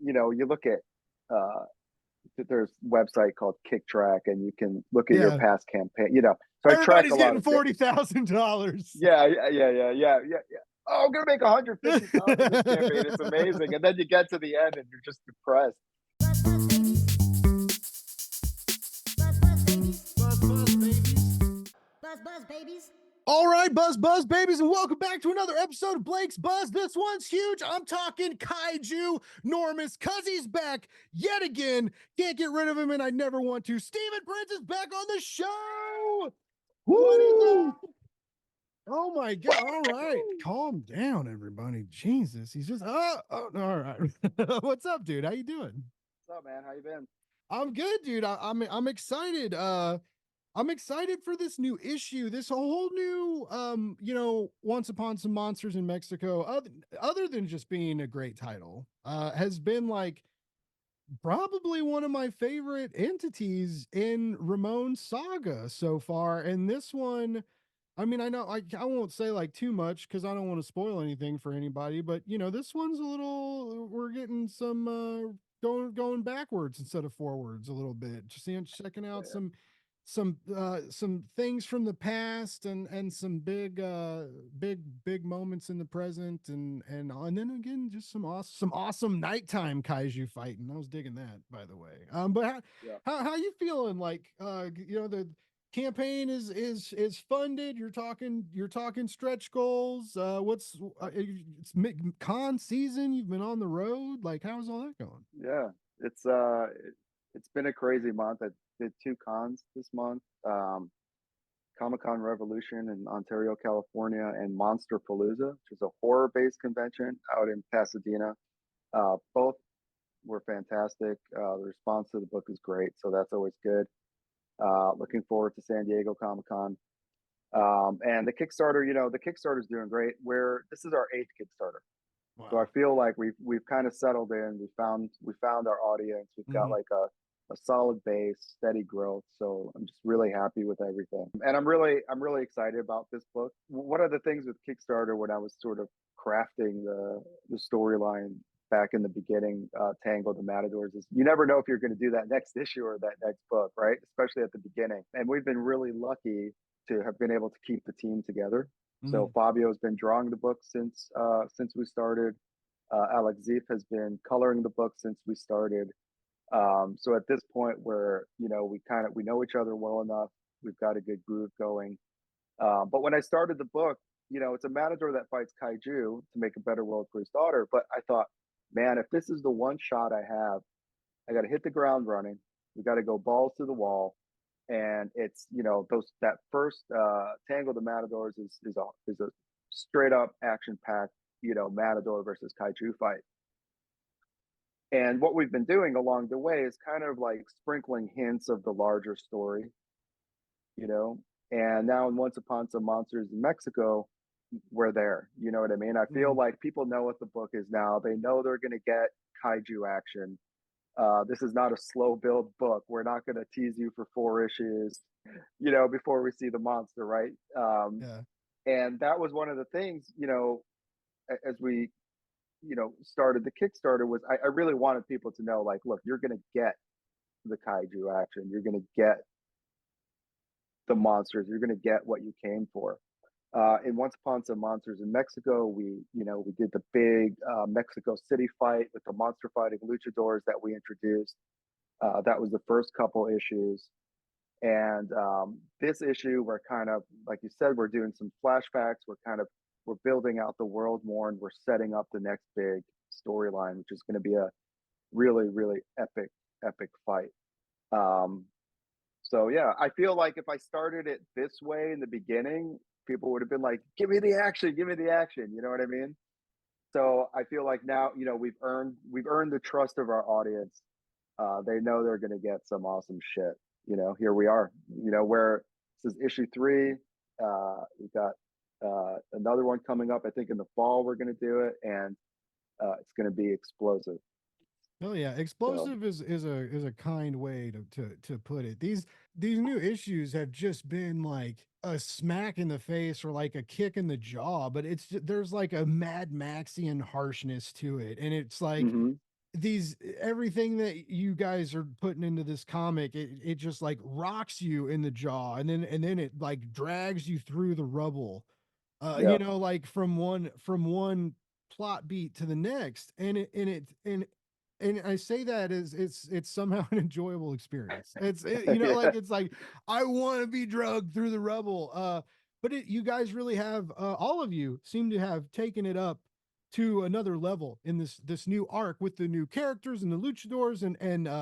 you look at uh, there's a website called Kick Track, and you can look at your Yeah. past campaign. So I track a Everybody's lot getting of. $40,000. Yeah, yeah. Oh, I'm gonna make 150,000 this campaign. It's amazing, and then you get to the end, and you're just depressed. Buzz babies. All right, buzz babies, and welcome back to another episode of Blake's Buzz. This one's huge. I'm talking kaiju Normus, cuz he's back yet again. Can't get rid of him, and I never want to. Steven Prince is back on the show. What is Woo! up? Oh my god! All right, calm down, everybody. Jesus, he's just all right. What's up, dude? How you doing? What's up, man? How you been? I'm good, dude. I'm excited. I'm excited for this new issue, this whole new, Once Upon Some Monsters in Mexico, other than just being a great title, has been like probably one of my favorite entities in Ramon's saga so far. And this one, I mean, I know I won't say like too much because I don't want to spoil anything for anybody, but this one's a little, we're getting some, going backwards instead of forwards a little bit. Just checking out Yeah. some things from the past and some big moments in the present and then again just some awesome nighttime kaiju fighting. I was digging that, by the way. But Yeah. how you feeling? Like the campaign is funded. You're talking stretch goals. It's con season. You've been on the road. Like, how's all that going? Yeah. It's been a crazy month. I did two cons this month. Comic Con Revolution in Ontario, California, and Monster Palooza, which is a horror-based convention out in Pasadena. Both were fantastic. The response to the book is great, so that's always good. Looking forward to San Diego Comic Con. And the Kickstarter, the Kickstarter is doing great. This is our eighth Kickstarter, so I Wow. feel like we've kind of settled in. We found our audience. We've got like a solid base, steady growth. So I'm just really happy with everything, and I'm really excited about this book. One of the things with Kickstarter when I was sort of crafting the storyline back in the beginning, Tango the Matadors, is you never know if you're going to do that next issue or that next book, right? Especially at the beginning. And we've been really lucky to have been able to keep the team together. So Fabio's been drawing the book since we started. Alex Zeef has been coloring the book since we started. So at this point, where we know each other well enough, we've got a good groove going. But when I started the book, it's a matador that fights kaiju to make a better world for his daughter. But I thought, man, if this is the one shot I have, I got to hit the ground running. We got to go balls to the wall. And it's that first Tango the Matadors is a straight up action packed Matador versus kaiju fight. And what we've been doing along the way is kind of like sprinkling hints of the larger story, you know. And now in Once Upon Some Monsters in Mexico, we're there. You know what I mean? I feel Mm. like people know what the book is now. They know they're going to get kaiju action. This is not a slow build book. We're not going to tease you for 4 issues, before we see the monster, right? Yeah. And that was one of the things, as we, started the Kickstarter was I really wanted people to know, like, look, you're going to get the kaiju action. You're going to get the monsters. You're going to get what you came for. In Once Upon Some Monsters in Mexico, we did the big Mexico City fight with the monster fighting luchadors that we introduced. That was the first couple issues. And this issue, we're kind of, like you said, we're doing some flashbacks. We're building out the world more, and we're setting up the next big storyline, which is going to be a really, really epic fight. Um, so yeah, I feel like if I started it this way in the beginning, people would have been like, "Give me the action, give me the action." You know what I mean? So I feel like now, we've earned the trust of our audience. They know they're going to get some awesome shit. Here we are. Where this is issue 3. We've got another one coming up. I think in the fall we're going to do it, and it's going to be explosive. Oh yeah, So explosive is a kind way to put it. These new issues have just been like a smack in the face or like a kick in the jaw, but there's like a Mad Maxian harshness to it, and it's like hmm these everything that you guys are putting into this comic, it just like rocks you in the jaw, and then it like drags you through the rubble, Yeah. like from one plot beat to the next, and I say that as it's somehow an enjoyable experience. Yeah. like it's like I want to be drugged through the rubble. But you guys really have, all of you seem to have taken it up to another level in this new arc with the new characters and the luchadors, and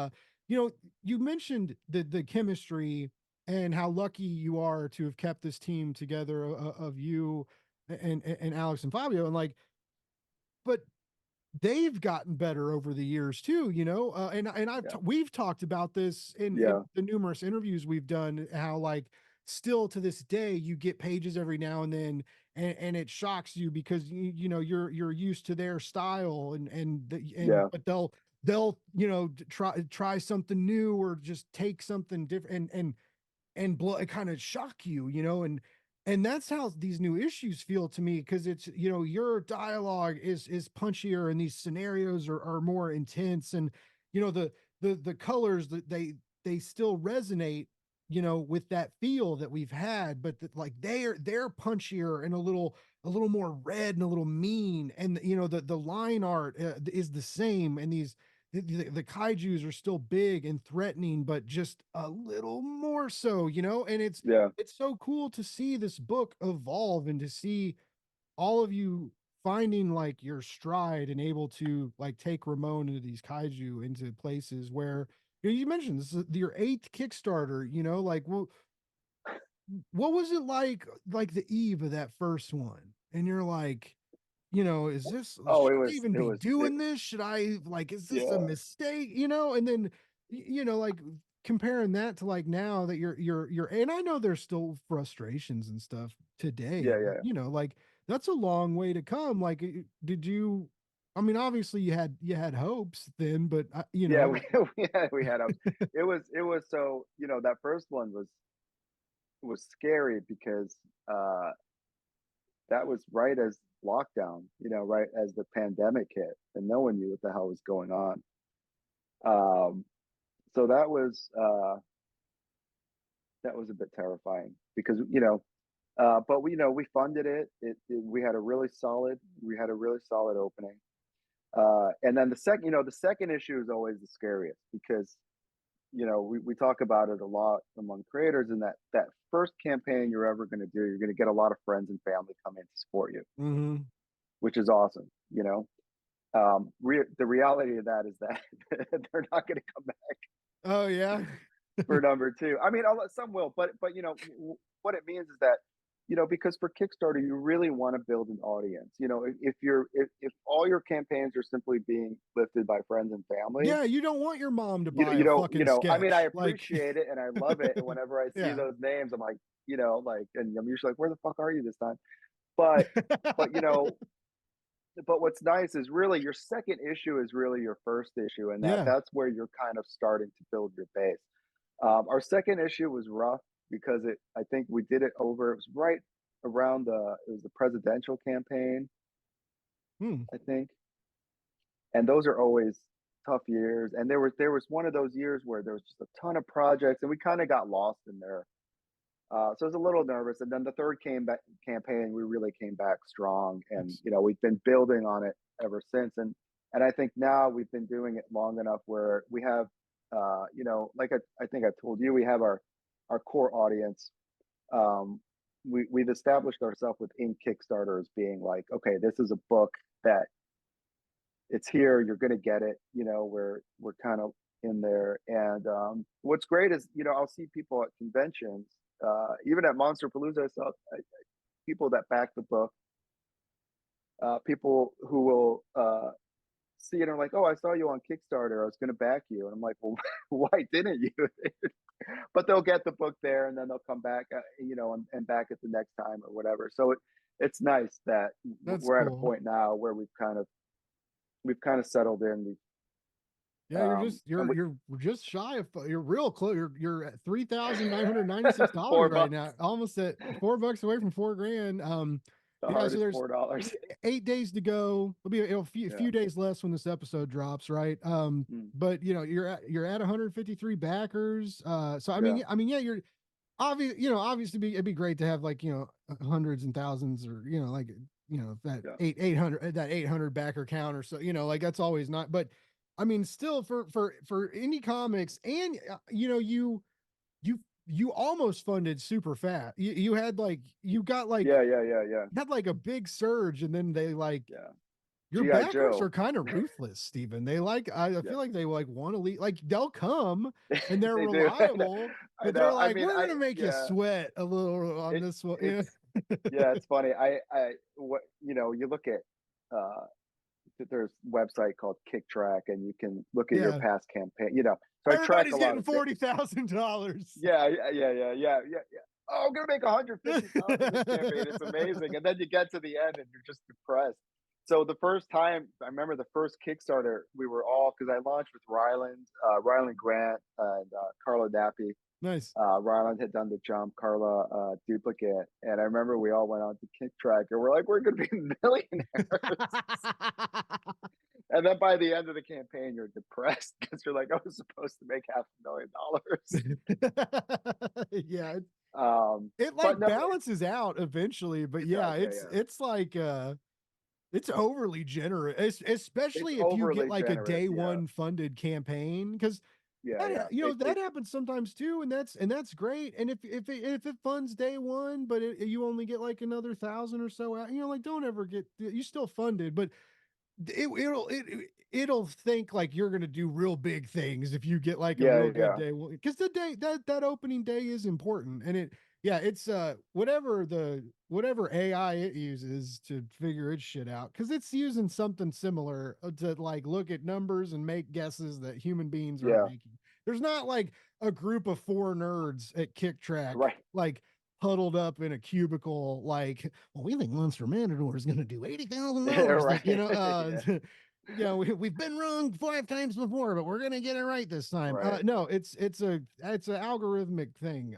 you mentioned the chemistry and how lucky you are to have kept this team together, of you and Alex and Fabio, and like, but they've gotten better over the years too, and Yeah. we've talked about this in Yeah. the numerous interviews we've done, how like still to this day you get pages every now and then, and it shocks you because you're used to their style, Yeah. but they'll try something new or just take something different, and blow it, kind of shock you, and that's how these new issues feel to me, because it's, your dialogue is punchier, and these scenarios are more intense, and the colors that they still resonate, with that feel that we've had, but like they're punchier and a little more red and a little mean, and the line art, is the same, and the kaijus are still big and threatening, but just a little more so, and Yeah. it's so cool to see this book evolve, and to see all of you finding like your stride, and able to like take Ramon into these kaiju into places where, you mentioned this is your eighth Kickstarter, like, well, what was it like the eve of that first one? And you're like, is this, Oh, should I even it be was, doing this? Should I, like, is this a yeah. mistake? And then, like, comparing that to like now that you're, and I know there's still frustrations and stuff today, Yeah. but Yeah. like, that's a long way to come. Like, did you, I mean, obviously you had hopes then, but Yeah. We had ups. It was so, that first one was scary because uh that was right as lockdown, right as the pandemic hit, and no one knew what the hell was going on. Um, so that was a bit terrifying because, but we funded it. We had a really solid opening. And then the second issue is always the scariest because, we talk about it a lot among creators, and that first campaign you're ever going to do, you're going to get a lot of friends and family come in to support you, Mhm. which is awesome. The reality of that is that they're not going to come back Oh yeah. for number two. I mean, some will, but what it means is that, because for Kickstarter you really want to build an audience. If all your campaigns are simply being lifted by friends and family, Yeah, you don't want your mom to you buy you a don't fucking I mean, I sketch. Like, appreciate it and I love it, and whenever I see yeah. those names, I'm like, like, and I'm usually like, where the fuck are you this time? But but but what's nice is really your second issue is really your first issue, and Yeah. that's where you're kind of starting to build your base. Our second issue was rough because I think we did it over. It was right around it was the presidential campaign, Hmm. I think, and those are always tough years. And there was one of those years where there was just a ton of projects, and we kind of got lost in there. So I was a little nervous. And then the third came back campaign, we really came back strong, and It's, we've been building on it ever since. And I think now we've been doing it long enough where we have, like I think I told you, we have our core audience. Um, we've established ourselves within Kickstarter as being like, okay, this is a book that it's here, you're going to get it. We're kind of in there. And what's great is, I'll see people at conventions, even at Monster Palooza. I saw people that back the book, people who will see it and are like, oh, I saw you on Kickstarter, I was going to back you. And I'm like, well, why didn't you? But they'll get the book there, and then they'll come back, and back it the next time or whatever. So it's nice that that's we're at a cool. point now where we've kind of settled in. Yeah, you're just And you're just shy of, you're real close. You're at $3,996 right $4. now, almost at $4 away from 4 grand. The Yeah, so hardest there's $4. 8 days to go. It'll be a Yeah. few days less when this episode drops, right? Mm, But you're at 153 backers. So yeah. yeah, you're obviously it'd be great to have like hundreds and thousands, or that Yeah. 800 backer count or so, like that's always not. But I mean, still for indie comics, and you almost funded super fast. You had like you got like Yeah. Yeah. Yeah. Yeah. had like a big surge, and then they like Yeah. your GI backers Joe. are kind of ruthless, Steven. They like I Yeah. feel like they like want to leave, like they'll come and they're They do. I know. reliable, I but they're know. I like, mean, we're gonna make you yeah. sweat a little on It this one. Yeah. it's yeah. It's funny. What you look at. There's a website called Kick Track, and you can look at your Yeah. past campaign. So I track Everybody's a lot getting of things. $40,000. Yeah, yeah, yeah, yeah, yeah, yeah, yeah. Oh, I'm gonna make 150,000 this campaign. It's amazing. And then you get to the end and you're just depressed. So the first time, I remember the first Kickstarter, we were all, because I launched with Ryland Grant and Carla Nappi. Nice. Ryland had done the jump, Carla duplicate, and I remember we all went on to Kick Track, and we're like, we're gonna be millionaires. And then by the end of the campaign, you're depressed because you're like, I was supposed to make $500,000. Yeah, it But like no, balances out eventually, but it yeah, does. Yeah, yeah. it's like it's overly generous, It's especially if you get overly like a generous. day Yeah, one funded campaign, because yeah, yeah. that happens sometimes too, and that's great. And if it funds day one, but you only get like another 1,000 or so out, like don't ever get, you still funded, but it'll think like you're gonna do real big things if you get like a Yeah, real good yeah, day one, because the day that opening day is important. And it's whatever AI it uses to figure its shit out, because it's using something similar to like look at numbers and make guesses that human beings aren't yeah. making. There's not like a group of four nerds at Kick Track Right. like huddled up in a cubicle, like, well, we think Monster Matador is going to do $80,000. Right. Yeah. We've been wrong 5 times before, but we're going to get it right this time. Right. No, it's an algorithmic thing.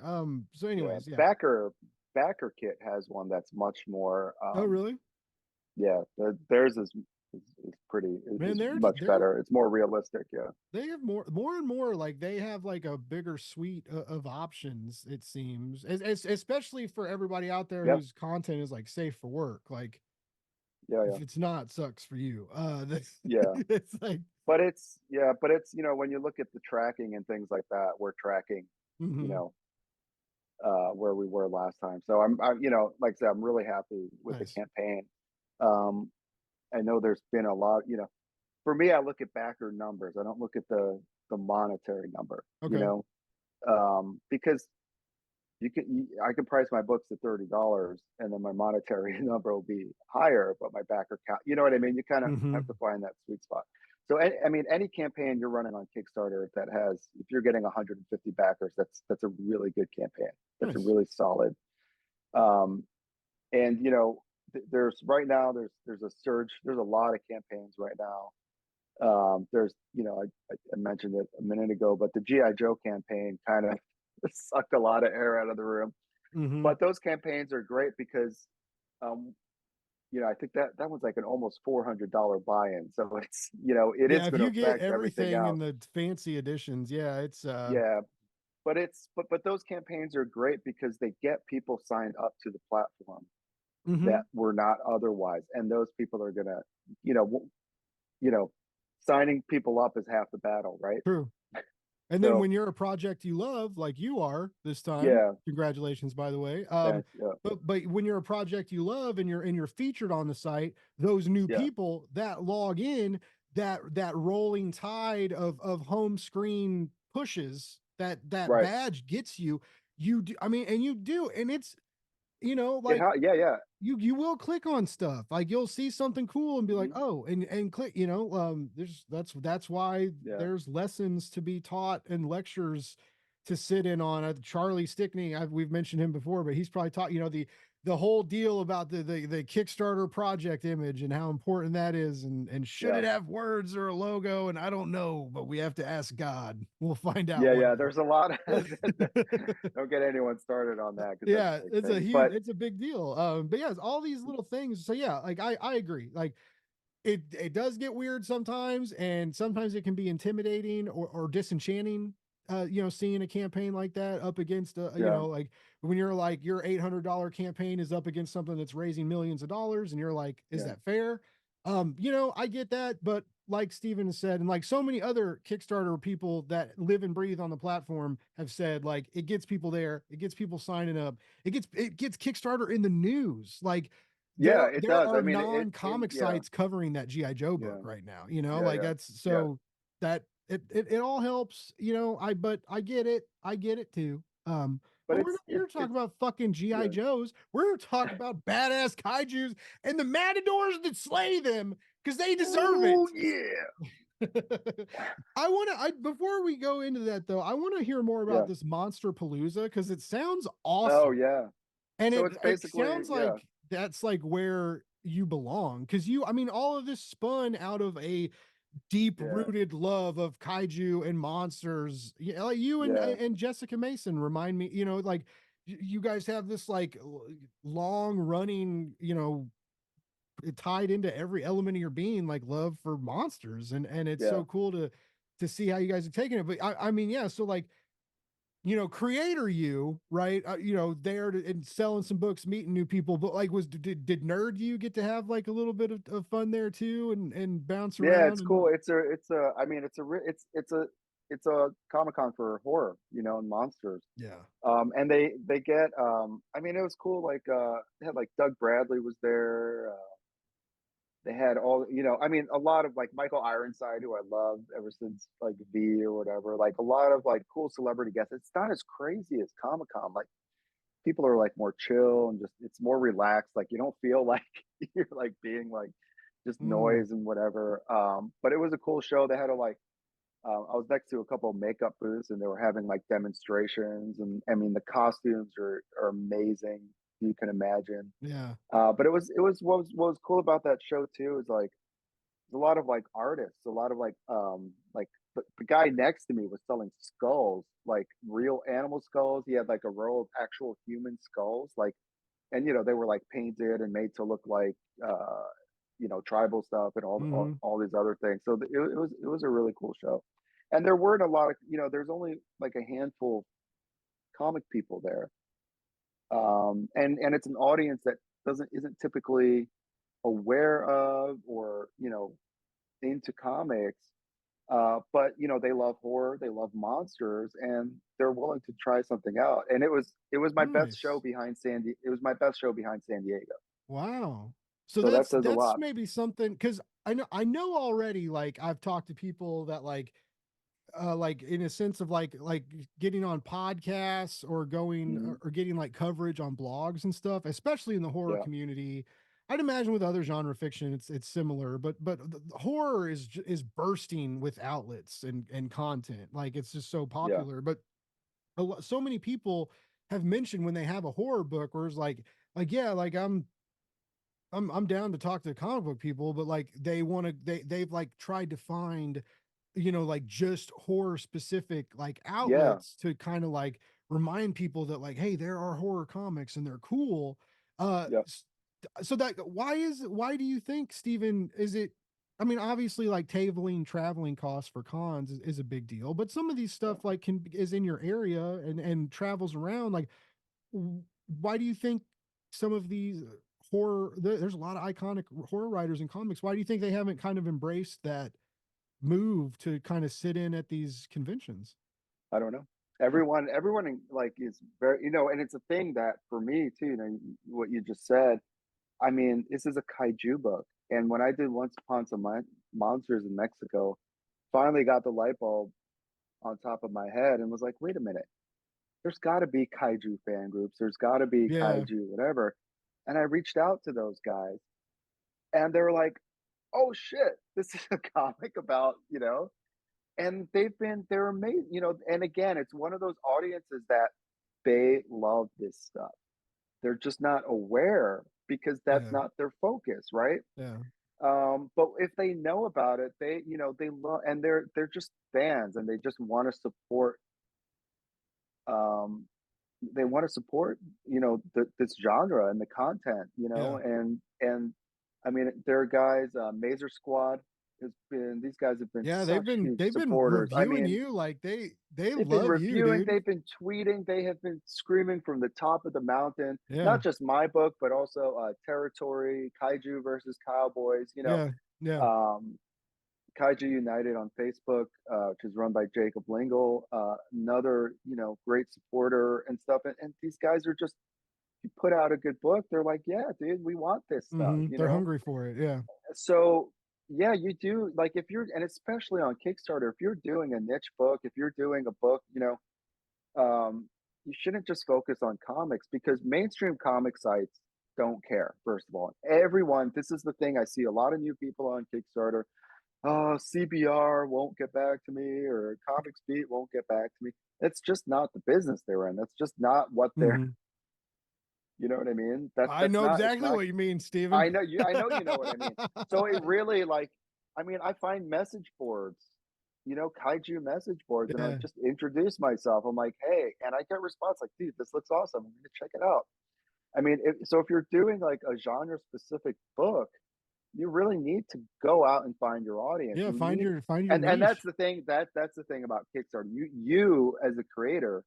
So Yeah. anyways, yeah. Backer Kit has one that's much more. Oh, really? Yeah. Theirs is pretty. Man, Is much better. It's more realistic. Yeah. they have more and more, like they have like a bigger suite of options, it seems, especially for everybody out there Yep. whose content is like safe for work. Like, Yeah. if Yeah. it's not, sucks for you. Yeah. It's like, But it's when you look at the tracking and things like that, we're tracking, you mhm, know, where we were last time. So I'm like I said, I'm really happy with the nice. campaign. Um, I know there's been a lot, for me, I look at backer numbers. I don't look at the monetary number, Okay. because I can price my books at $30, and then my monetary number will be higher, but my backer count, you know what I mean? You kind of have Hmm. to find that sweet spot. So I mean, any campaign you're running on Kickstarter that has, if you're getting 150 backers, that's a really good campaign. That's a Nice. really solid. Um, and there's right now there's a surge. There's a lot of campaigns right now. There's I mentioned it a minute ago, but the GI Joe campaign kind of sucked a lot of air out of the room. Hmm. But those campaigns are great because, um, I think that was like an almost $400 buy-in. So it Yeah, is if going to you get affect everything everything in else. the fancy editions, yeah, it's Yeah, but those campaigns are great because they get people signed up to the platform that mhm, were not otherwise, and those people are gonna, you know, you know, signing people up is half the battle, right? true. And then So when you're a project you love, like you are this time, yeah, congratulations, by the way. thanks. Yeah, But when you're a project you love and you're featured on the site, those new yeah, people that log in, that rolling tide of home screen pushes, that right. badge gets you. You do, I mean, and you do, and it's like Yeah, yeah. you will click on stuff, like you'll see something cool and be like, Mhm. oh, and click, there's that's why Yeah, there's lessons to be taught and lectures to sit in on. Charlie Stickney, we've mentioned him before, but he's probably taught, the whole deal about the Kickstarter project image and how important that is, and should Yeah. it have words or a logo? And I don't know, but we have to ask God. We'll find out Yeah, one yeah. There's a lot of day. don't get anyone started on that because that's a Yeah, big it's a thing. huge, But it's a big deal. But yes, all these little things. So yeah, like I agree. Like it does get weird sometimes, and sometimes it can be intimidating or disenchanting. Seeing a campaign like that up against yeah, like when you're like your $800 campaign is up against something that's raising millions of dollars, and you're like, is yeah, that fair? I get that, but like Steven has said, and like so many other Kickstarter people that live and breathe on the platform have said, like it gets people there, it gets people signing up, it gets Kickstarter in the news. Like yeah. there It there does. I are mean, non-comic yeah, sites covering that GI Joe book yeah, right now, yeah, like yeah, that's yeah. so that it all helps, but I get it too. But But we're not here to talk it's about fucking GI yeah. Joes. We're here to talk about badass kaijus and the matadors that slay them because they deserve it. Oh yeah, I before we go into that though, I want to hear more about yeah. this Monster Palooza because it sounds Oh awesome. yeah. And So it it's it basically sounds yeah, like that's like where you belong because I mean, all of this spun out of a deep yeah, rooted love of kaiju and monsters. Like you yeah, and Jessica Mason remind me, like you guys have this like long running, tied into every element of your being, like love for monsters, and it's yeah. so cool to see how you guys are taking it. But I mean, yeah, so like creator you, right? There and selling some books, meeting new people. But like, did nerd you get to have like a little bit of fun there too, and bounce Yeah, around it's and cool. It's a. I mean, it's a Comic Con for horror, and monsters. yeah. And they get. I mean, it was cool. Like, they had like Doug Bradley was there. They had all. I mean, a lot of like Michael Ironside, who I love ever since like V or whatever. Like a lot of like cool celebrity guests. It's not as crazy as Comic Con. Like people are like more chill and just it's more relaxed. Like you don't feel like you're like being like just Mm, noise and whatever. But it was a cool show. They had a like I was next to a couple of makeup booths and they were having like demonstrations and I mean the costumes are amazing. You can imagine. yeah. But it was what was cool about that show too is like a lot of like artists, a lot of like the guy next to me was selling skulls, like real animal skulls. He had like a row of actual human skulls, like and they were like painted and made to look like tribal stuff and Hmm. all these other things. So it was a really cool show, and there weren't a lot of there's only like a handful of comic people there, and it's an audience that isn't typically aware of or into comics. But they love horror, they love monsters, and they're willing to try something out. And it was my best show Nice. behind Sandy. It was my best show behind San Diego. Wow. So So that that's says a that's lot. maybe something because I know already. Like I've talked to people that like in a sense of like getting on podcasts or going Hmm. or getting like coverage on blogs and stuff, especially in the horror Yeah, community. I'd imagine with other genre fiction it's similar, but the horror is bursting with outlets and content. Like it's just so yeah, popular. But so many people have mentioned when they have a horror book where it's like yeah, like I'm down to talk to comic book people, but like they've like tried to find, like just horror specific like yeah, outlets to kind of like remind people that like, hey, there are horror comics and they're cool. Uh yeah. so that why do you think, Stephen, is it I mean, obviously like tabling traveling costs for cons is a big deal, but some of these Yeah. stuff like can is in your area and travels around like why do you think some of these there's a lot of iconic horror writers in comics, why do you think they haven't kind of embraced that move to kind of sit in at these conventions? I don't know. Everyone like is very, and it's a thing that for me too. What you just said. I mean, this is a kaiju book, and when I did Once Upon Some Monsters in Mexico, finally got the light bulb on top of my head and was like, wait a minute, there's got to be kaiju fan groups. There's got to be Yeah. kaiju, whatever. And I reached out to those guys, and they were like, "Oh shit, this is a comic about And they're amazing. And again, it's one of those audiences that they love this stuff. they're just not aware because that's Yeah. not their focus, right? Yeah. But if they know about it, they, they love, and they're just fans, and they just want to support. Um, they want to support, this genre and the content, Yeah. and I mean, there are guys, Mazer Squad has been. These guys have been Yeah, such huge they've been supporters. I reviewing mean, you like they they've been love you, reviewing, dude. they've been tweeting, they have been screaming from the top of the mountain. Yeah. Not just my book, but also Territory, Kaiju versus Cowboys. Yeah. Yeah. Um, Kaiju United on Facebook, which is run by Jacob Lingle, another, great supporter and stuff. And these guys are just, you put out a good book, they're like, yeah, dude, we want this stuff, They're hungry for it. Yeah. So yeah, you do, like, if you're, and especially on Kickstarter, if you're doing a niche book, if you're doing a book, you shouldn't just focus on comics, because mainstream comic sites don't care. First of all, everyone, this is the thing, I see a lot of new people on Kickstarter. Oh, CBR won't get back to me, or Comics Beat won't get back to me. It's just not the business they're in. That's just not what they're, Mhm. you know what I mean? That's I that's know not, it's exactly not. what you mean, Steven. I know you know what I mean. So it really, like, I mean, I find message boards, kaiju message boards, and I Yeah. just introduce myself. I'm like, hey, and I get response like, dude, this looks awesome. I'm gonna check it out. I mean, so if you're doing like a genre specific book, you really need to go out and find your audience. Yeah, You need, find your and that's niche. the thing, that's the thing about Kickstarter. You as a creator,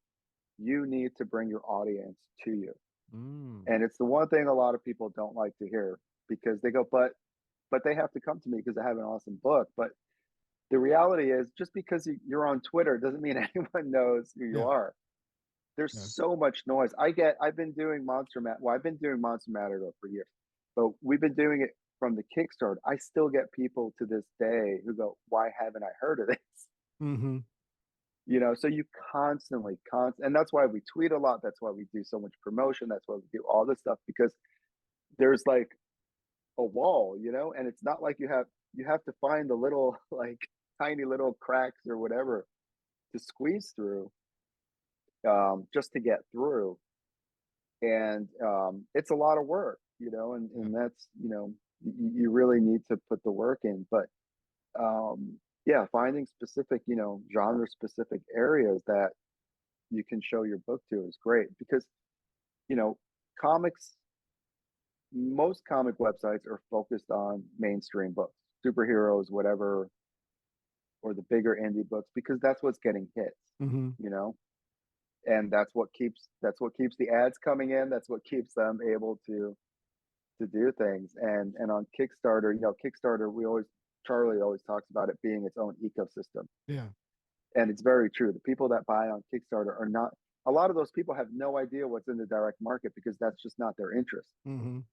you need to bring your audience to you. Mm. And it's the one thing a lot of people don't like to hear, because they go, but they have to come to me because I have an awesome book. But the reality is, just because you're on Twitter doesn't mean anyone knows who you Yeah. are. There's Yeah. so much noise. I've been doing I've been doing Monster Matador for years, but we've been doing it from the Kickstarter. I still get people to this day who go, why haven't I heard of this? Mhm. So you and that's why we tweet a lot. That's why we do so much promotion. That's why we do all this stuff, because there's like a wall, and it's not like you have to find the little like tiny little cracks or whatever to squeeze through, just to get through. And it's a lot of work, Yeah. and that's, you really need to put the work in. But yeah, finding specific, genre specific areas that you can show your book to is great, because you know comics most comic websites are focused on mainstream books, superheroes, whatever, or the bigger indie books, because that's what's getting hits, Mhm. you know, and that's what keeps the ads coming in. That's what keeps them able to do things. And on Kickstarter, Kickstarter, Charlie always talks about it being its own ecosystem, Yeah. and it's very true. The people that buy on Kickstarter are not. A lot of those people have no idea what's in the direct market, because that's just not their interest, Mhm.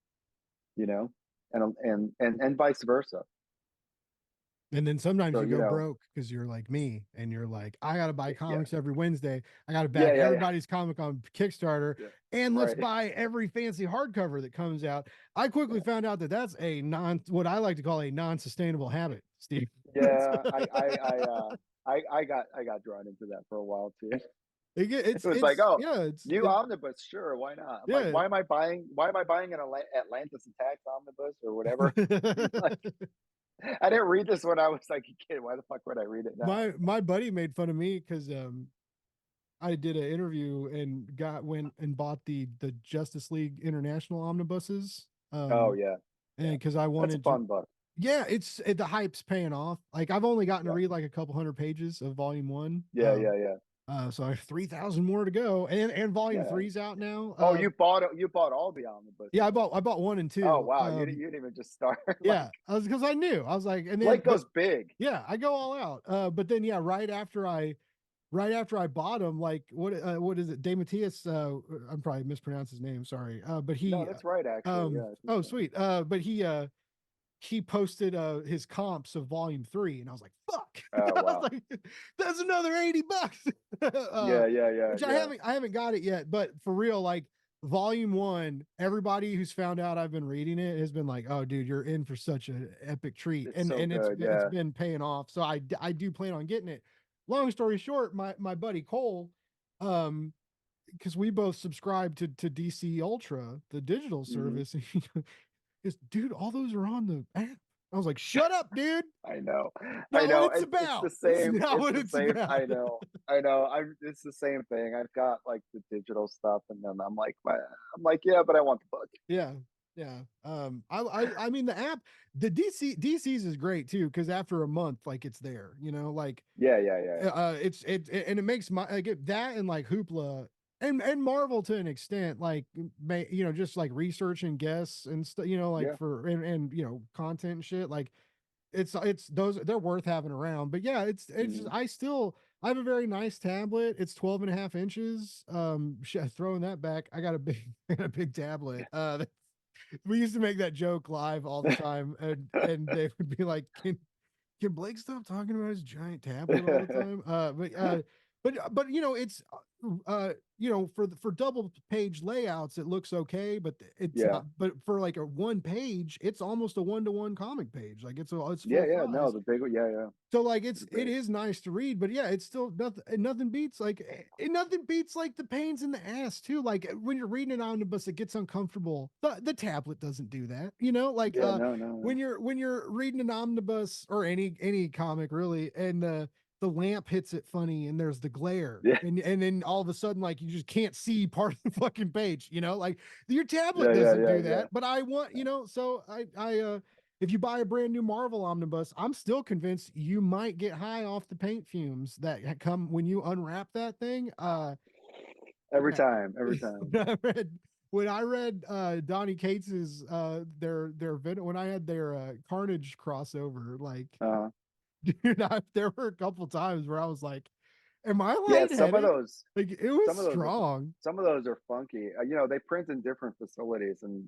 you know, and vice versa. And then sometimes So you go broke because you're like me and you're like, I gotta buy yeah, comics every Wednesday. I gotta yeah, back yeah, yeah, everybody's comic on Kickstarter, yeah. and let's Right. buy every fancy hardcover that comes out. I quickly found out that that's a what I like to call a non-sustainable habit, Steve. Yeah, I got drawn into that for a while too. It was like, It's oh, yeah, new omnibus, sure, why not? I'm like, yeah. why am I buying an Atlantis Attacks omnibus or whatever? Like, I didn't read this when I was like a kid. Why the fuck would I read it now? My buddy made fun of me because I did an interview and went and bought the Justice League International omnibuses. Oh yeah, And yeah. because I That's a wanted to, fun book. yeah, the hype's paying off. Like I've only gotten to Yeah, read like a couple hundred pages of volume one. yeah, yeah, yeah, So I have 3,000 more to go, and volume yeah. three's out now. Oh, you bought all the Yeah, omnibuses. I bought one and Oh two. wow, you didn't even just start like Yeah, I was because I knew I was like, and then Blake but goes big. yeah, I go all out. But then yeah, right after I bought him, like what is it? DeMatteis, I'm probably mispronounced his name, sorry. But No, that's right, actually. Yeah, I think oh so. sweet. But he posted his comps of volume 3, and I was like, fuck. Oh I was wow. like, that's another $80. Yeah, yeah, yeah, Which yeah. I haven't got it yet, but for real, like volume 1, everybody who's found out I've been reading it has been like, oh dude, you're in for such an epic treat. It's so good. It's Yeah. been paying off. So I do plan on getting it. Long story short, my buddy Cole, um because we both subscribe to DC Ultra, the digital Mhm. service, and he goes, dude, all those are on the app. I was like, shut up, dude. I know. I Not what know. it's It's the about. This is same. not It's what the it's same. about. I know. I know. It's the same thing. I've got like the digital stuff, and then I'm like, yeah, but I want the book. Yeah. Yeah. I mean the app, the DC's is great too, because after a month, like it's there, like Yeah, yeah, yeah, and it makes my like that and like Hoopla and Marvel to an extent, like just like research and guess and stuff, like yeah. for and content and shit. Like it's those they're worth having around. But yeah, it's just, Mhm. I have a very nice tablet. It's 12.5 inches. Throwing that back, I got a big I got a big tablet. We used to make that joke live all the time, and they would be like, can Blake stop talking about his giant tablet all the time? But it's for double page layouts, it looks okay, but it's Yeah, not. But for like a one page, it's almost a 1-to-1 comic page. Like it's yeah, full yeah. No, size. the big one. Yeah, yeah. So like They're it great. is nice to read, but yeah, it's still nothing beats like the pains in the ass too. Like when you're reading an omnibus, it gets uncomfortable. The tablet doesn't do that, like Yeah, no, no, when no. you're reading an omnibus or any comic really, and the lamp hits it funny and there's the glare, Yeah, and then all of a sudden like you just can't see part of the fucking page, like your tablet yeah, yeah, doesn't yeah, do yeah. that. But I want, so I if you buy a brand new Marvel omnibus, I'm still convinced you might get high off the paint fumes that come when you unwrap that thing. Every Yeah. time, every time. When I read Donny Cates's their when I had their Carnage crossover, like Uh, dude, there were a couple times where I was like, am I yeah, some of lightheaded? those, Like it was some of those are, strong. some of those are funky. They print in different facilities, and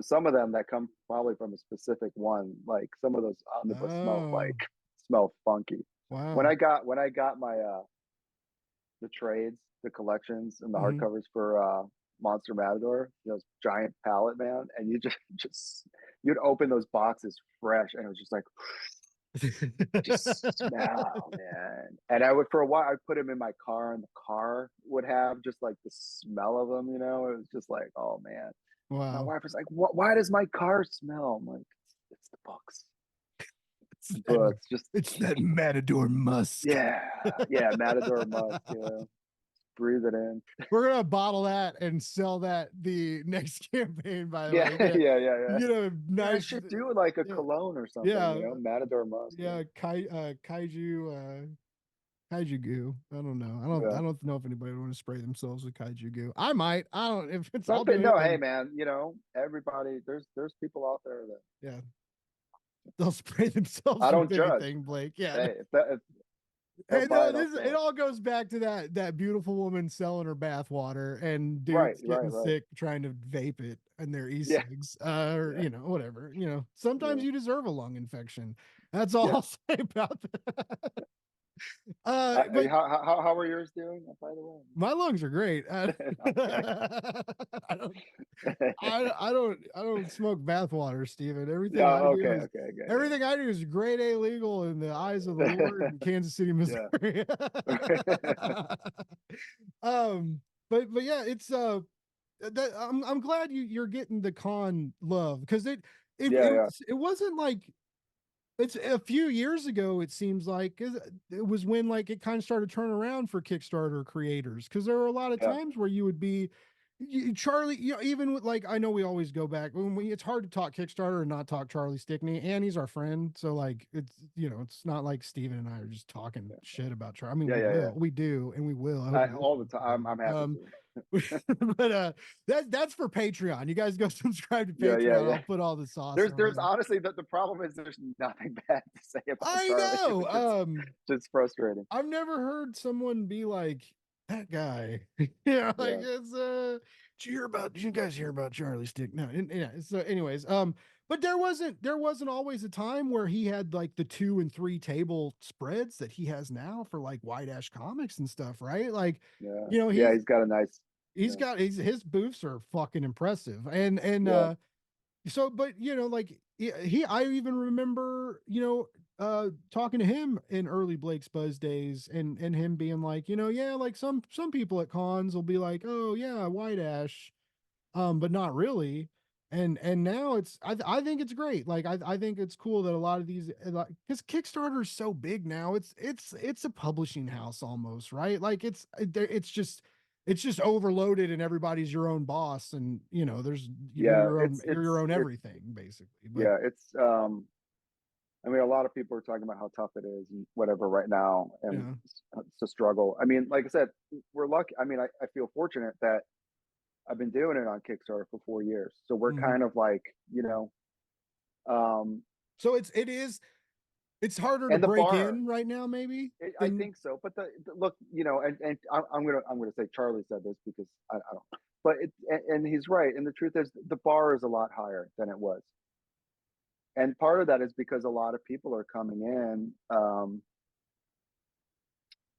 some of them that come probably from a specific one. Like some of those omnibus Oh, smell funky. wow. When I got my the trades, the collections, and the Hmm. hardcovers for Monster Matador, those giant palette, man, and you just you'd open those boxes fresh, and it was just like just smell, man. And I would for a while I'd put them in my car, and the car would have just like the smell of them. It was just like, oh man. My Wow. wife was like, "What? Why does my car smell?" I'm like, "It's the books, It's the that books." Just it's that Matador musk. yeah, yeah. Matador musk. Yeah, breathe it in. We're gonna bottle that and sell that the next campaign. By the Yeah, way, yeah, yeah, yeah. you get a You guys nice, should do like a yeah, cologne or something. yeah, Matador musk. Yeah, kaiju goo. I don't know. yeah. I don't know if anybody would want to spray themselves with kaiju goo. I might. I don't. If it's, I'll do Something. No, hey, anything. man. Everybody. There's people out there that Yeah, they'll spray themselves I with don't judge. anything, Blake. Yeah. Hey, if they'll And buy no, it, I'll this sell it it. all goes back to that beautiful woman selling her bath water and Right, dudes right, getting right. sick trying to vape it and their Yeah, e-cigs, or yeah, whatever. Sometimes yeah, you deserve a lung infection. That's all yeah. I'll say about that. But How are yours doing? By the way, my lungs are great. I'm kidding. I don't I don't smoke bath water, Steven. Yeah. Okay. Okay. Okay. Everything I do is grade A legal in the eyes of the Lord in Kansas City, Yeah. Missouri. Yeah. um, but yeah, it's that I'm glad you're getting the con love, because Yeah. it wasn't like it's a few years ago. It seems like it was when like it kind of started turning around for Kickstarter creators, because there were a lot of Yeah. times where you would be Charlie, even with like, I know we always go back when it's hard to talk Kickstarter and not talk Charlie Stickney, and he's our friend. So like, it's not like Steven and I are just talking shit about Charlie. I mean, Yeah. Yeah. Yeah. we do, and we will. I hope he All the listens time. to I'm happy this. to. But that's for Patreon. You guys go subscribe to Yeah. Yeah. Patreon. Yeah. I'll put all the sauce There's on. honestly the problem is there's nothing bad to say about I Charlie. know. It's just frustrating. I've never heard someone be like that guy. Yeah, like Yeah. it's did you guys hear about Charlie Stick? No, yeah. So anyways, but there wasn't always a time where he had like the 2 and 3 table spreads that he has now for like White Ash Comics and stuff, right? Like, Yeah. you know, Yeah. he's He's got a nice. he's Yeah. got his booths are fucking impressive. And Yeah. so, but like I even remember, talking to him in early Blake's Buzz days, and him being like, yeah, like some people at cons will be like, oh yeah, White Ash, but not really. And now I think it's great. Like I think it's cool that a lot of these, like, because Kickstarter is so big now, it's a publishing house almost, right? Like it's just overloaded, and everybody's your own boss, and there's Yeah, you're your own it's everything basically. But yeah, it's I mean, a lot of people are talking about how tough it is and whatever right now, and yeah. it's a struggle. I mean, like I said, we're lucky. I mean, I feel fortunate that I've been doing it on Kickstarter for 4 years, so we're Mhm. kind of like, um, So it's harder to and the break bar. in right now, maybe I than. think so, but the look, and I'm gonna say Charlie said this because I don't, but and he's right, and the truth is the bar is a lot higher than it was, and part of that is because a lot of people are coming in,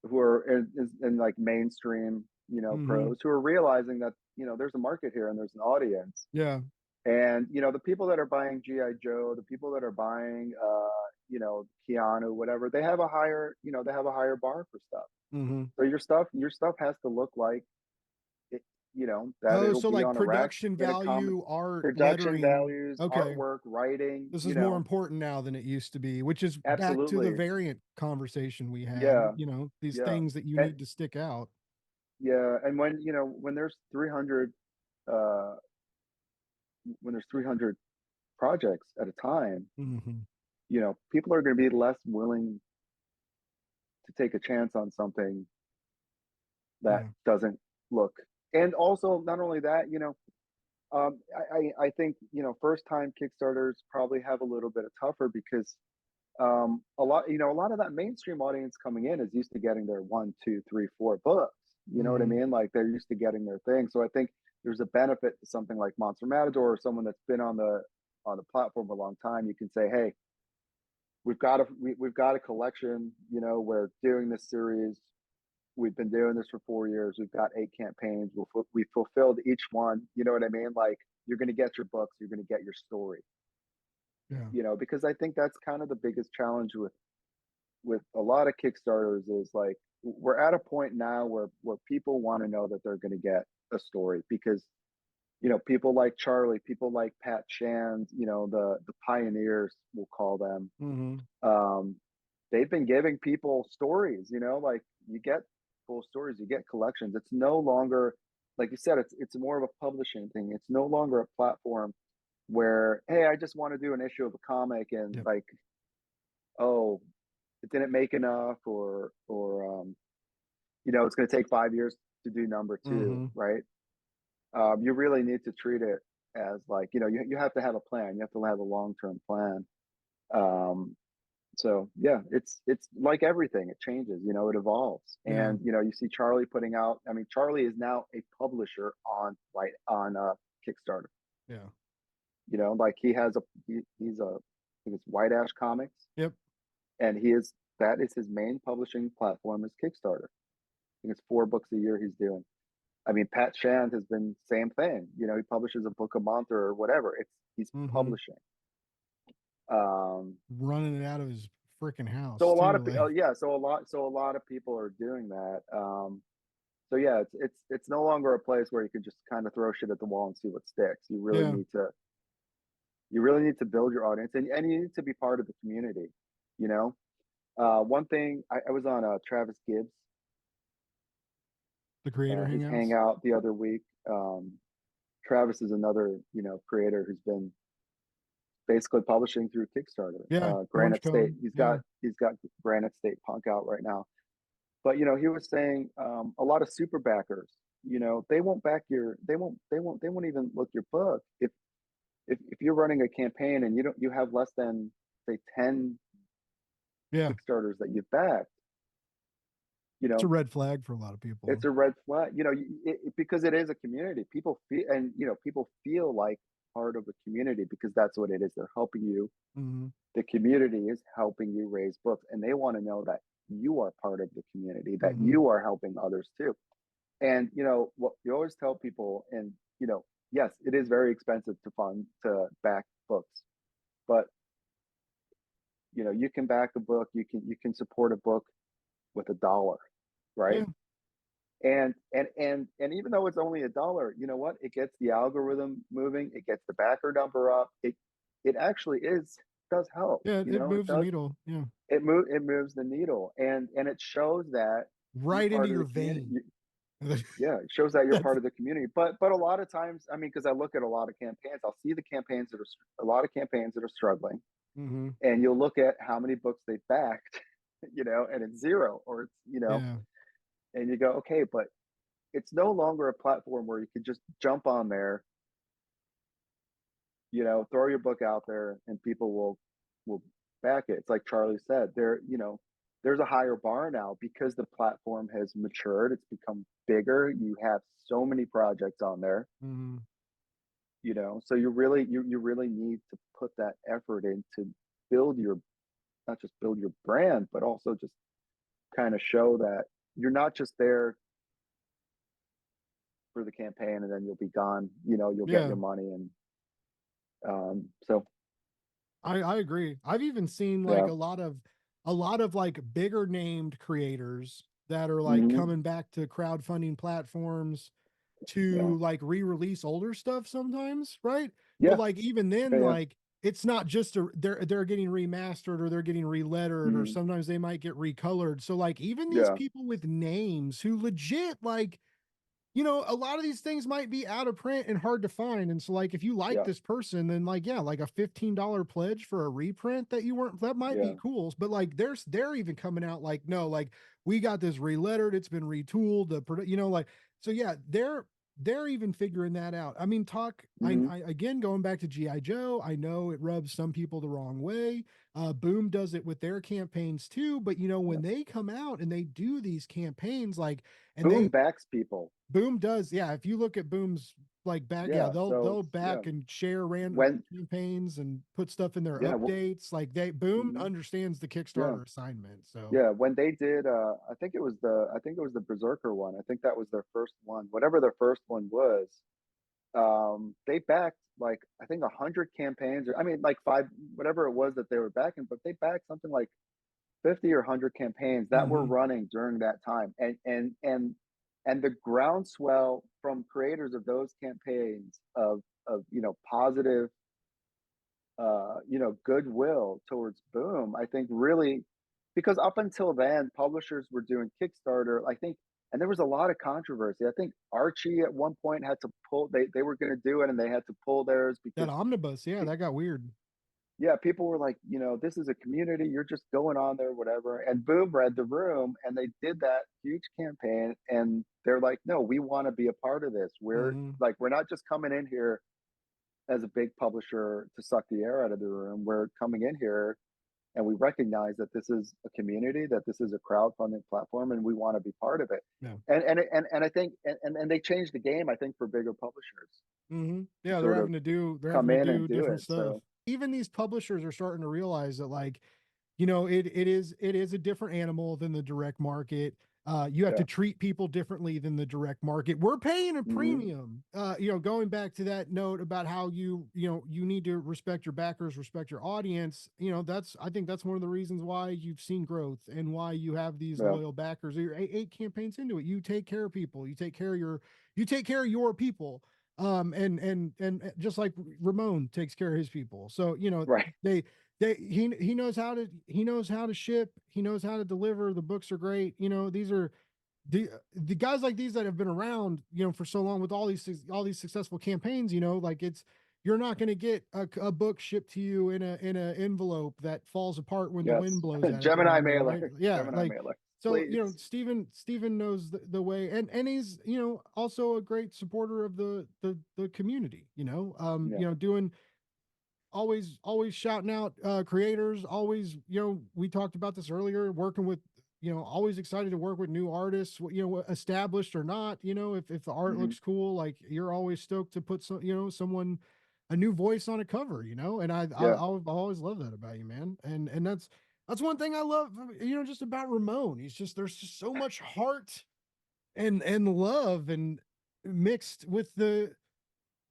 who are in like mainstream, Mhm. pros who are realizing that there's a market here and there's an audience, Yeah. and the people that are buying GI Joe, the people that are buying Keanu, whatever, they have a higher bar for stuff. Mhm. So your stuff has to look like it, that Oh, it'll so be like on a rack production in a comic. value, art, Production lettering. values, Okay. artwork, writing, This is more important now than it used to be, which is back to the absolutely. variant conversation we had, Yeah, these yeah. things that you And need to stick out. yeah, and when there's 300 uh when there's 300 projects at a time, Mhm. people are going to be less willing to take a chance on something that Yeah. doesn't look. And also, not only that, I think first time Kickstarters probably have a little bit of tougher because a lot of that mainstream audience coming in is used to getting their one, two, three, four books. You know what I Mhm. mean? Like they're used to getting their thing. So I think there's a benefit to something like Monster Matador or someone that's been on the platform a long time. You can say, hey, we've got a collection. We're doing this series. We've been doing this for 4 years. We've got 8 campaigns. We fulfilled each one. You know what I mean? Like you're going to get your books. You're going to get your story. Yeah. Because I think that's kind of the biggest challenge with a lot of Kickstarters is like we're at a point now where people want to know that they're going to get a story because people like Charlie, people like Pat Shand, the pioneers, we'll call them. Mhm. Um, they've been giving people stories. Like you get full stories, you get collections. It's no longer, like you said, it's more of a publishing thing. It's no longer a platform where, hey, I just want to do an issue of a comic and Yep. like, oh, it didn't make enough, or it's going to take 5 years to do number two, Mhm. right? You really need to treat it as like you have to have a plan. You have to have a long-term plan. Um, so yeah, it's like everything. It changes. It evolves, Yeah. and you see Charlie putting out. I mean, Charlie is now a publisher on Kickstarter. Yeah. Like he's a I think it's White Ash Comics, Yep. and that is his main publishing platform is Kickstarter. I think it's 4 books a year he's doing. I mean, Pat Shand has been same thing. He publishes a book a month or whatever. He's Mhm. publishing. Um, Running it out of his freaking so house a lot too, of like. yeah, so a lot of people are doing that. So yeah, it's no longer a place where you can just kind of throw shit at the wall and see what sticks. Yeah. You really need to build your audience, and you need to be part of the community. You know, one thing I was on Travis Gibbs The creator his hangouts. hangout the other week. Travis is another creator who's been basically publishing through Kickstarter. Yeah. Orange Granite State. Cone. He's Yeah. got Granite State Punk out right now. But he was saying a lot of super backers. They won't back your. They won't even look your book if you're running a campaign and you have less than say 10 Yeah. Kickstarters that you've backed. You It's a know, red flag for a lot of people. it's a red flag. Because it is a community. People feel like part of a community because that's what it is. They're helping you. Mhm. The community is helping you raise books, and they want to know that you are part of the community, that Mhm. you are helping others too. And what you always tell people, and yes, it is very expensive to back books, but you can back a book, you can support a book with $1, right? Yeah. And even though it's only $1, you know what? It gets the algorithm moving, it gets the backer number up. It actually does help. Yeah. It It moves the does needle. Yeah. it moves the needle, and it shows that you're Right into part of the your community. vein. Yeah, it shows that you're part That's of the community. But a lot of times, I mean, because I look at a lot of campaigns, I'll see the campaigns that are a lot of campaigns that are struggling, hmm and you'll look at how many books they backed, and it's zero, or it's yeah. and you go, okay, but it's no longer a platform where you can just jump on there, throw your book out there, and people will back it. It's like Charlie said, there's a higher bar now because the platform has matured. It's become bigger. You have so many projects on there, hmm so you really need to put that effort in to build your not just build your brand, but also just kind of show that you're not just there for the campaign and then you'll be gone. You'll get Yeah. your money, and so I agree. I've even seen like yeah. a lot of like bigger named creators that are like Hmm. coming back to crowdfunding platforms Yeah. to like re-release older stuff sometimes, right? But Yeah. like even then, Yeah. like it's not just they're getting remastered or they're getting relettered or Hmm. sometimes they might get recolored. So like even these Yeah. people with names who legit like a lot of these things might be out of print and hard to find. And so, like, if you like Yeah. this person, then like, yeah, like a $15 pledge for a reprint that you weren't, that might Yeah. be cool. But like, they're even coming out like, no, like we got this relettered, it's been retooled, like, so yeah, they're even figuring that out. I mean, Hmm. I again going back to GI Joe. I know it rubs some people the wrong way. Boom does it with their campaigns too. But Yeah. when they come out and they do these campaigns, like, and Boom they backs people. Boom does, yeah. If you look at Boom's like back, yeah, Yeah. So they'll it's yeah. back and share random When campaigns and put stuff in their yeah. updates. Like Boom Hmm. understands the Yeah. Kickstarter assignment. So Yeah. When they did, I think it was the Berserker one. I think that was their first one. Whatever their first one was, they backed like I think 100 campaigns, or I mean like five, whatever it was that they were backing, but they backed something like 50 or 100 campaigns that were mhm, running during that time, and the groundswell from creators of those campaigns of positive goodwill towards Boom, I think really, because up until then publishers were doing Kickstarter, I think, and there was a lot of controversy. I think Archie at one point had to pull, they were going to do it and they had to pull theirs that because omnibus, yeah, that got weird. yeah, people were like, this is a community, you're just going on there, whatever. And Boom read the room and they did that huge campaign. And they're like, no, we want to be a part of this. Hmm We're not just coming in here as a big publisher to suck the air out of the room. We're coming in here and we recognize that this is a community, that this is a crowdfunding platform, and we want to be part of it. Yeah. And I think, and they changed the game, I think, for bigger publishers to Yeah, sort of they're come having to in and do do different it. stuff. So Even these publishers are starting to realize that like it is a different animal than the direct market. You have yeah. to treat people differently than the direct market. We're paying a Hmm. premium. Going back to that note about how you need to respect your backers, respect your audience. I think that's one of the reasons why you've seen growth and why you have these Yeah. loyal backers. You're eight campaigns into it. You take care of people. You take care of your people. And just like Ramon takes care of his people. So Right. they he knows how to ship, he knows how to deliver. The books are great. These are the guys like these that have been around for so long with all these successful campaigns. Like you're not going to get a book shipped to you in a envelope that falls apart when the wind Yes. blows at it the Gemini wrong way, right? mailer. Yeah, Gemini like mailer. so Please. Steven knows the way, and he's also a great supporter of the community, Yeah. doing always shouting out creators, always, we talked about this earlier, working with, always excited to work with new artists, established or not, if the art Hmm. looks cool, like you're always stoked to put someone, a new voice on a cover, and Yeah. I've always loved that about you, man. And that's one thing I love, just about Ramon. There's just so much heart and love and mixed with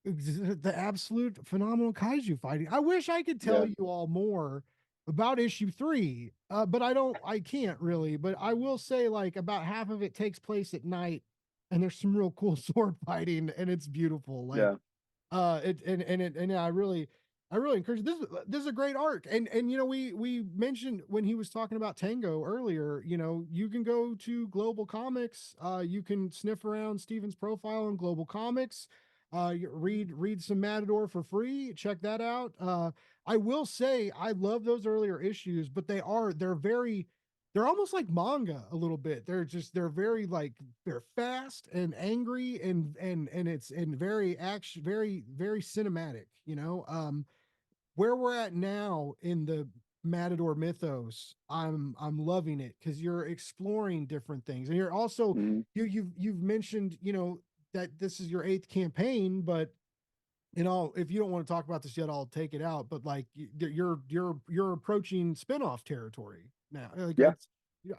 the absolute phenomenal kaiju fighting. I wish I could tell Yeah, you all more about issue 3, but I can't really. But I will say, like, about half of it takes place at night, and there's some real cool sword fighting, and it's beautiful. Like, yeah, and I really encourage this. This is a great arc, and you know, we mentioned when he was talking about Tango earlier. You know, you can go to Global Comics. You can sniff around Steven's profile on Global Comics. Read some Matador for free. Check that out. I will say I love those earlier issues, but they're almost like manga a little bit. They're very like they're fast and angry and it's and very action, very cinematic, you know. Where we're at now in the Matador mythos, I'm loving it because you're exploring different things. And you're also hmm you've mentioned, you know, that this is your 8th campaign, but you know, if you don't want to talk about this yet, I'll take it out. But like you're approaching spinoff territory now. Like yeah, it's,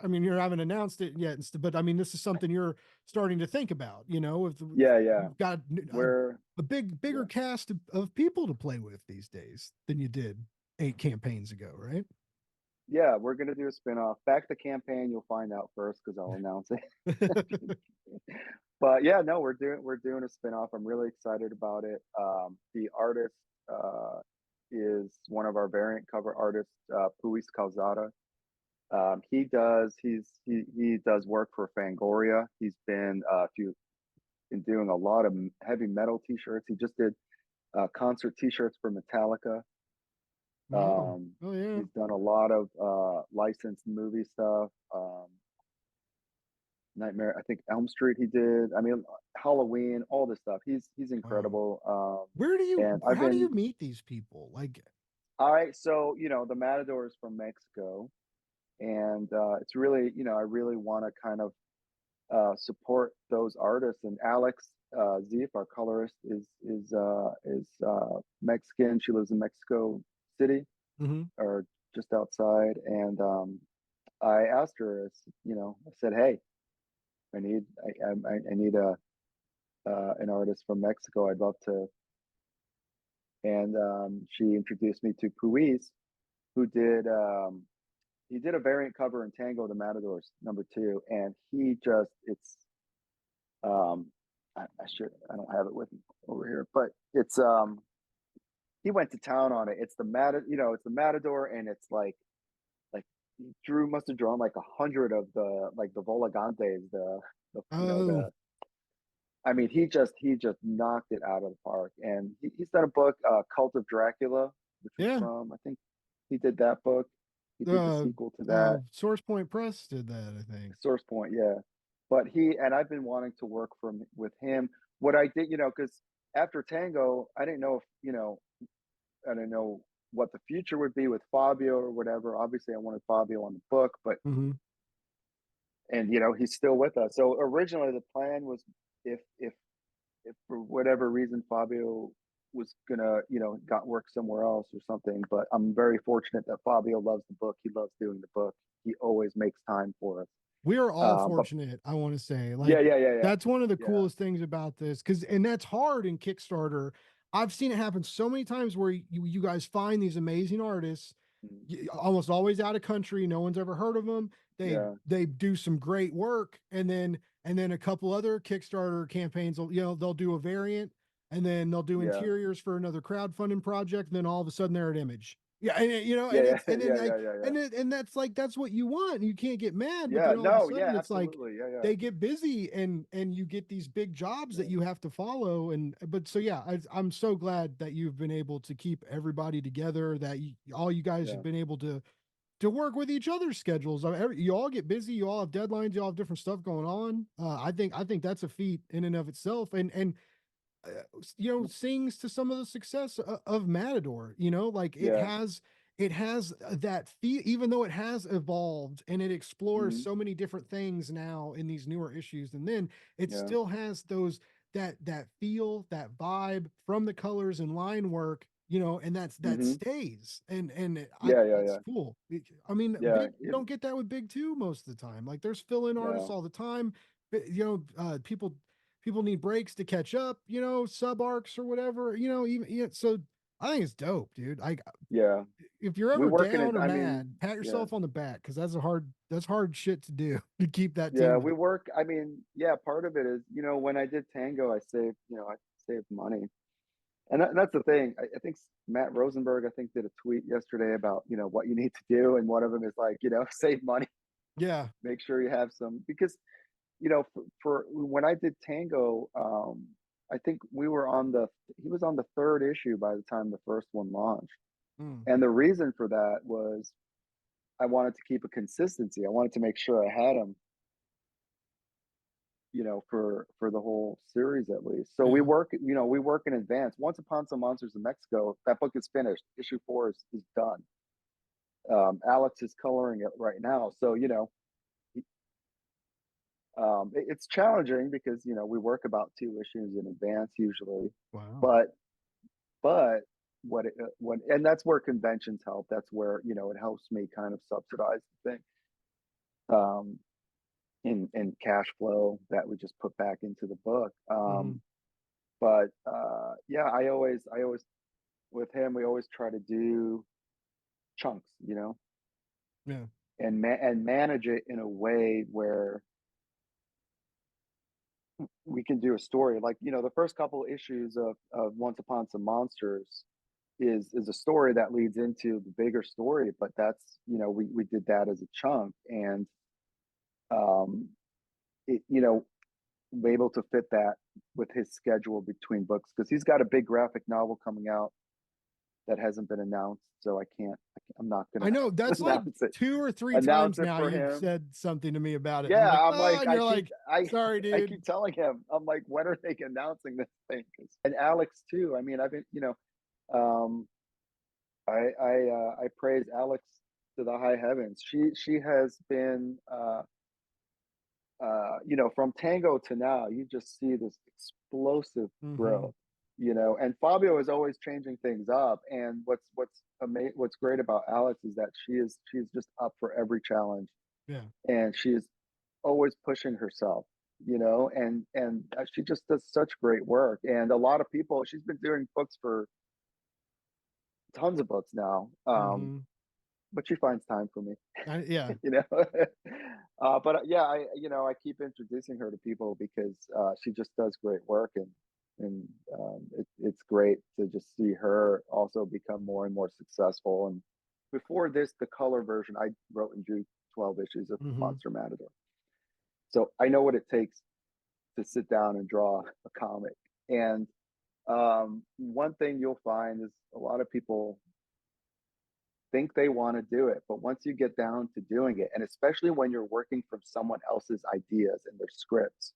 I mean, you haven't announced it yet, but I mean, this is something you're starting to think about. You know, if yeah, yeah. you've got We're a bigger yeah, cast of people to play with these days than you did 8 campaigns ago, right? yeah, we're gonna do a spin-off. Back to campaign, you'll find out first because I'll announce it. But yeah, no, we're doing a spin-off. I'm really excited about it. The artist uh, is one of our variant cover artists, Puis Calzada. He does work for Fangoria. He's been doing a lot of heavy metal t-shirts. He just did concert t-shirts for Metallica. Oh, Um, oh yeah. he's done a lot of licensed movie stuff. Nightmare, I think Elm Street he did. I mean, Halloween, all this stuff. He's Wow. incredible. And I've How do you been meet these people? Like, all right. So the Matador is from Mexico, and it's really I really want to kind of support those artists. And Alex Zief, our colorist, is Mexican. She lives in Mexico City mm-hmm. or just outside. And I asked her, I said, hey, I need a an artist from Mexico. I'd love to. And she introduced me to Puis, who did he did a variant cover in Tango the Matadors #2, and he just it's um I don't have it with me over here, but it's he went to town on it. It's the Matador, and it's like Drew must have drawn like 100 of the Volagantes, the you know Oh, the I mean, he just knocked it out of the park, and he's done a book, Cult of Dracula, which was yeah. from I think he did that book. He did the sequel to that, Source Point Press did that, I think. Source Point, yeah. But I've been wanting to work with him. What I did, because after Tango, I didn't know if I didn't know what the future would be with Fabio or whatever. Obviously, I wanted Fabio on the book, but Mm-hmm. and he's still with us. So originally, the plan was if for whatever reason Fabio was gonna, got work somewhere else or something. But I'm very fortunate that Fabio loves the book. He loves doing the book. He always makes time for us. We are all But fortunate, I want to say. yeah, Like, yeah, yeah, yeah, that's one of the yeah. coolest things about this, and that's hard in Kickstarter. I've seen it happen so many times where you guys find these amazing artists, Mm, almost always out of country. No one's ever heard of them. yeah, They do some great work, and then a couple other Kickstarter campaigns will, they'll do a variant, and then they'll do yeah, interiors for another crowdfunding project, and then all of a sudden they're at Image. Yeah, and yeah, and yeah, it's and then yeah, like yeah, yeah, yeah. and that's what you want. You can't get mad, but Yeah, then all of a no, sudden yeah, it's like absolutely, yeah, yeah, they get busy and you get these big jobs that yeah, you have to follow. And but so yeah, I'm so glad that you've been able to keep everybody together. That all you guys yeah, have been able to work with each other's schedules. I mean, you all get busy. You all have deadlines. You all have different stuff going on. I think that's a feat in and of itself. And sings to some of the success of Matador. Like yeah. it has that feel, even though it has evolved and it explores hmm so many different things now in these newer issues, and then it yeah, still has that feel, that vibe from the colors and line work. And that hmm stays, and I yeah, yeah, that's yeah, cool. I mean, yeah, big you don't get that with big two most of the time. Like there's fill-in artists yeah, all the time. People people need breaks to catch up, sub arcs or whatever, even yeah, so I think it's dope, dude. Yeah, If you're we ever work in it. down or I mean, mad, pat yeah. yourself on the back because that's hard shit to do to keep that Yeah, team we together. work. I mean, yeah, part of it is, when I did Tango, I saved money. And that's the thing. I think Matt Rosenberg, I think, did a tweet yesterday about, what you need to do. And one of them is like, save money, Yeah. make sure you have some, because, for when I did Tango, I think he was on the third issue by the time the first one launched. Mm. And the reason for that was I wanted to keep a consistency. I wanted to make sure I had him, for the whole series at least. So Yeah. we work in advance. Once Upon Some Monsters in Mexico, that book is finished. Issue 4 is done. Alex is coloring it right now. So, it's challenging because, we work about 2 issues in advance usually, Wow. but, but and that's where conventions help. That's where, it helps me kind of subsidize the thing. Um, in cash flow that we just put back into the book. Hmm. But yeah, I always with him, we always try to do chunks, Yeah. and manage it in a way where we can do a story. Like, the first couple issues of Once Upon Some Monsters is a story that leads into the bigger story, but that's, we did that as a chunk. And um it, able to fit that with his schedule between books, because he's got a big graphic novel coming out that hasn't been announced. So I'm not I gonna know that's like announce it. 2 or 3 Announce times it now for you've him. said something to me about it. I'm Yeah, like, I'm oh, like, and you're like, sorry, I dude. keep telling him, I'm like, when are they announcing this thing? And Alex too. I mean, I've been, um, I praise Alex to the high heavens. She has been, from Tango to now, you just see this explosive Hmm. growth, and Fabio is always changing things up. And what's great about Alex is that she's just up for every challenge, Yeah. and she is always pushing herself, and she just does such great work. And a lot of people, she's been doing books for tons of books now, Hmm. but she finds time for me. Yeah. you know but yeah, I keep introducing her to people because she just does great work. And it's great to just see her also become more and more successful. And before this, the color version, I wrote and drew 12 issues of Hmm. Monster Matador, so I know what it takes to sit down and draw a comic. And one thing you'll find is a lot of people think they want to do it, but once you get down to doing it, and especially when you're working from someone else's ideas and their scripts,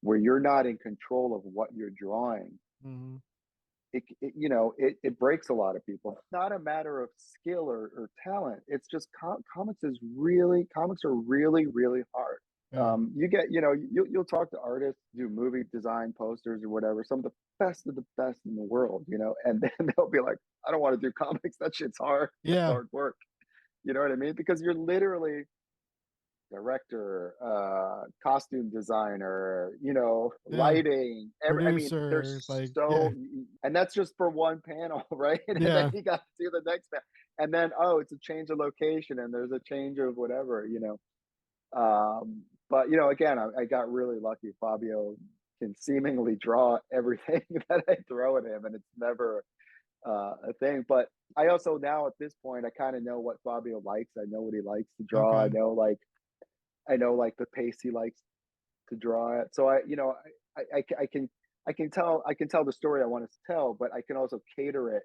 where you're not in control of what you're drawing, Hmm. it breaks a lot of people. It's not a matter of skill or talent. It's just comics are really, really hard. Yeah. You get, you'll talk to artists, do movie design, posters or whatever, some of the best in the world, and then they'll be like, I don't want to do comics. That shit's hard. That's Yeah. hard work. You know what I mean? Because you're literally director, costume designer, Yeah. lighting. I mean, Producer. there's Like, yeah. so, and that's just for one panel, right? And then Yeah. you got to do the next panel, and then it's a change of location, and there's a change of whatever. But again, I got really lucky. Fabio can seemingly draw everything that I throw at him, and it's never a thing. But I also now at this point, I kind of know what Fabio likes. I know what he likes to draw. Okay. I know like the pace he likes to draw it. So I can tell the story I want to tell, but I can also cater it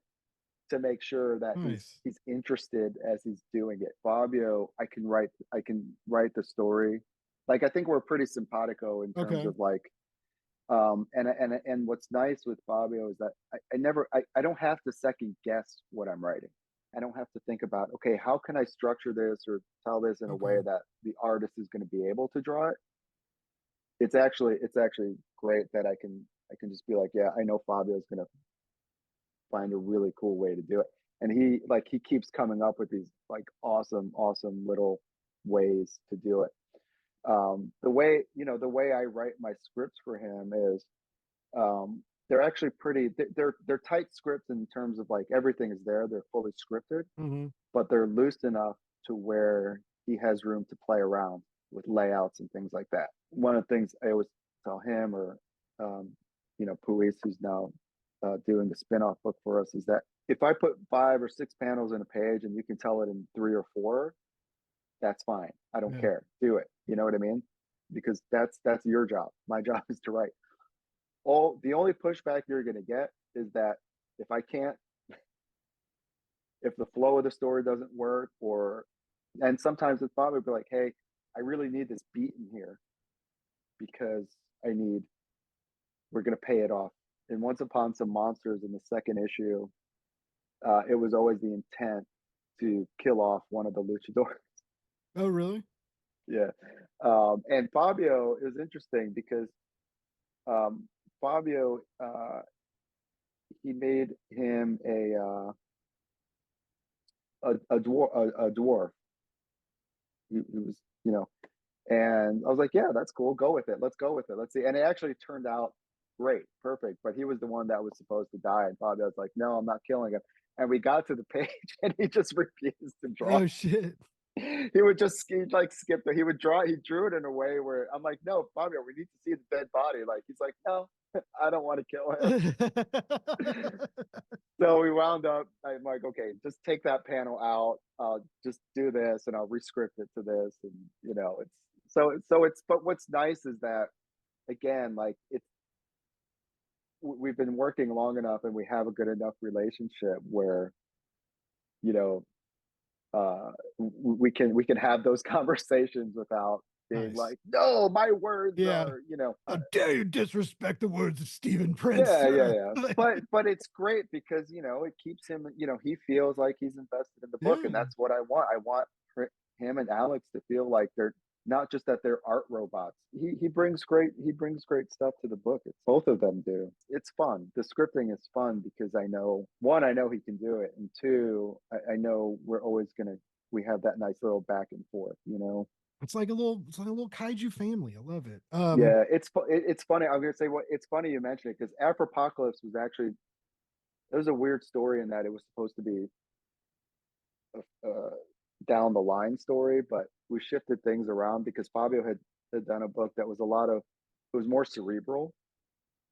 to make sure that Nice. he's interested as he's doing it. Fabio, I can write the story. Like, I think we're pretty simpatico in terms Okay. of like, and what's nice with Fabio is that I don't have to second guess what I'm writing. I don't have to think about, okay, how can I structure this or tell this in a way Okay. that the artist is going to be able to draw it. It's actually great that I can just be like, yeah, I know Fabio's going to find a really cool way to do it. And he keeps coming up with these like awesome little ways to do it. The way, the way I write my scripts for him is, they're actually pretty. They're tight scripts in terms of like everything is there. They're fully scripted, Hmm. but they're loose enough to where he has room to play around with layouts and things like that. One of the things I always tell him, or Puis, who's now doing the spin-off book for us, is that if I put 5 or 6 panels in a page and you can tell it in 3 or 4, that's fine. I don't Yeah. care. Do it. You know what I mean? Because that's your job. My job is to write. All the only pushback you're going to get is that if I can't, if the flow of the story doesn't work, or and sometimes it's Bob would be like, hey, I really need this beat in here because I need we're going to pay it off. And Once Upon Some Monsters in the second issue, it was always the intent to kill off one of the luchadors. Oh, really? Yeah. And Fabio is interesting because um, Fabio, he made him a dwarf. He was, and I was like, yeah, that's cool. Go with it. Let's go with it. Let's see. And it actually turned out great, perfect. But he was the one that was supposed to die, and Fabio was like, no, I'm not killing him. And we got to the page, and he just refused to draw. Oh shit. He would just like skip he would draw. He drew it in a way where I'm like, no, Fabio, we need to see the dead body. Like he's like, no, I don't want to kill him. So we wound up. I'm like, okay, just take that panel out. Just do this, and I'll rescript it to this, and it's so it's. But what's nice is that again, like we've been working long enough, and we have a good enough relationship where you know we can have those conversations without being Nice. like, no, my words Yeah. are, How dare you disrespect the words of Stephen Prince, yeah, yeah, sir? yeah. But it's great because it keeps him, he feels like he's invested in the book, and Yeah. that's what I want. I want him and Alex to feel like they're not just that they're art robots. He brings great stuff to the book. It's both of them do. It's fun. The scripting is fun because I know he can do it, and two, I know we have that nice little back and forth. It's like a little kaiju family. I love it. Yeah, it's funny. I'm gonna say what it's funny you mentioned it because Afropocalypse was actually there was a weird story in that it was supposed to be a down the line story, but we shifted things around because Fabio had done a book that was it was more cerebral,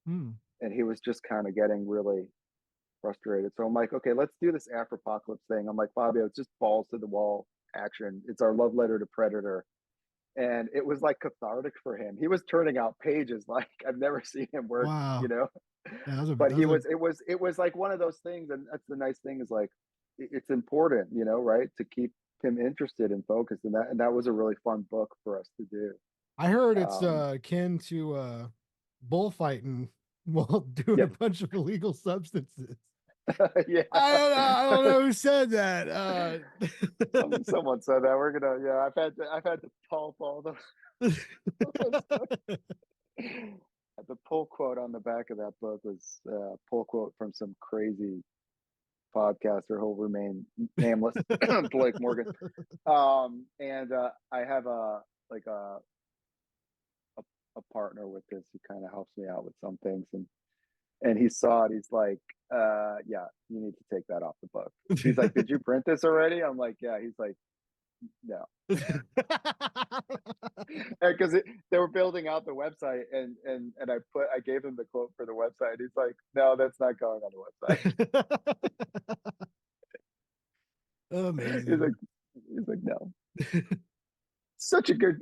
hmm. and he was just kind of getting really frustrated. So I'm like, okay, let's do this Afropocalypse thing. I'm like, Fabio, it's just balls to the wall action. It's our love letter to Predator. And it was like cathartic for him. He was turning out pages like I've never seen him work, Wow. Yeah, but it was like one of those things, and that's the nice thing is like it's important, right, to keep him interested and focused, and that was a really fun book for us to do. I heard it's um akin to bullfighting while doing a yep. bunch of illegal substances. Yeah. I don't know who said that. Someone said that we're gonna, yeah, I've had to pulp all those the pull quote on the back of that book was pull quote from some crazy podcaster who'll remain nameless, Blake Morgan. And I have like a partner with this who kind of helps me out with some things, and he saw it. He's like, yeah, you need to take that off the book. He's like, did you print this already? I'm like, yeah. He's like, no. Because they were building out the website, and I gave him the quote for the website. He's like, no, that's not going on the website. he's like Amazing. he's like, no. It's such a good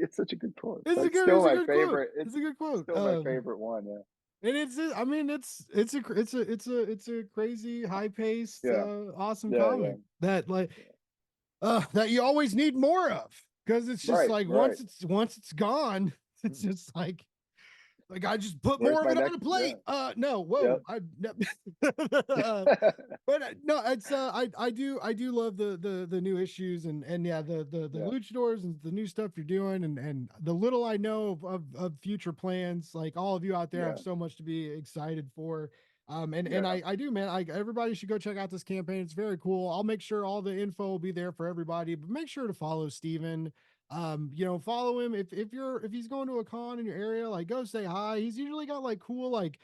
quote. It's a It's good still it's a my good quote. favorite. It's a good It's quote. still my favorite one. Yeah. And I mean, it's a crazy, high paced, Yeah. awesome Yeah. Yeah. comic that you always need more of because it's just Right. like Right. once it's gone, it's just like I just put Where's more of my it on next? a Yeah. plate. No, Yep. whoa, no. But no, it's I do love the new issues and yeah, the Yeah. luchadors and the new stuff you're doing and the little I know of future plans. Like all of you out there have Yeah. so much to be excited for. And Yeah. I do, man. Everybody should go check out this campaign. It's very cool. I'll make sure all the info will be there for everybody, but make sure to follow Steven. You know, follow him if he's going to a con in your area, like go say hi. He's usually got like cool like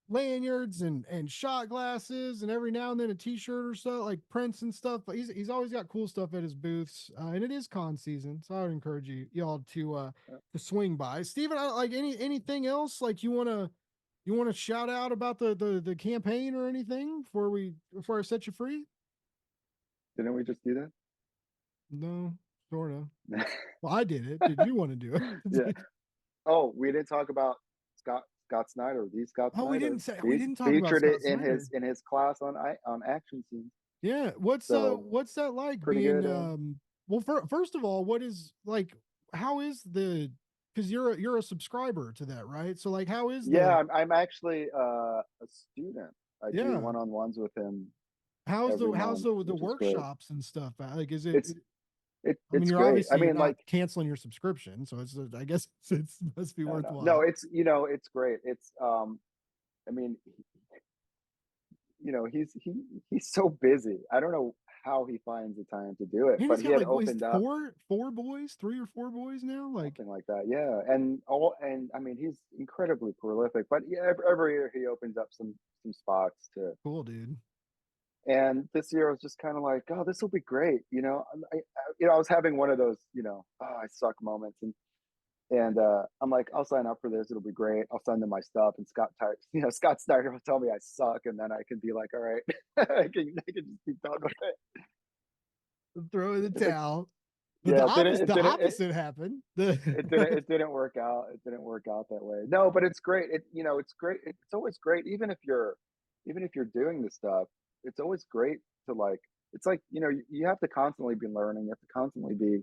lanyards and shot glasses and every now and then a t-shirt or so, like prints and stuff. But he's always got cool stuff at his booths. And it is con season, so I would encourage y'all to swing by. Steven, like anything else like you want to shout out about the campaign or anything before I set you free? Didn't we just do that? No, sort of. Well, I did it. Did you want to do Yeah. it? Oh, we didn't talk about Scott Snyder. The Scott Oh, Snyder. we didn't talk about Featured it Scott Snyder. in his class on action scenes. Yeah, So what's that like pretty being good. well first of all, what is like how is the because you're a subscriber to that, right? So like how is Yeah, the I'm actually a student. I do yeah, one-on-ones with him how's every how's month, the which is great. workshops and stuff? Like is it It's I mean it's you're great. I obviously you're mean, not like, canceling your subscription, so it's I guess it must be no, worthwhile. it's it's great. It's I mean, he's so busy. I don't know how he finds the time to do it, And but he's he got had like what is opened up four boys, three or four boys now? Like something like that. Yeah, and I mean, he's incredibly prolific. But yeah, every year he opens up some spots to. cool, dude. And this year I was just kind of like, oh, this will be great. I was having one of those, oh, I suck moments, and I'm like, I'll sign up for this. It'll be great. I'll send them my stuff, and Scott Snyder will tell me I suck, and then I can be like, all right, I can just be done with it. Throw in the It's like, towel. But yeah, it didn't, it the didn't, it, opposite happened. it didn't work out. It didn't work out that way. No, but it's great. It's great. It's always great, even if you're doing this stuff. It's always great to like. It's like you have to constantly be learning. You have to constantly be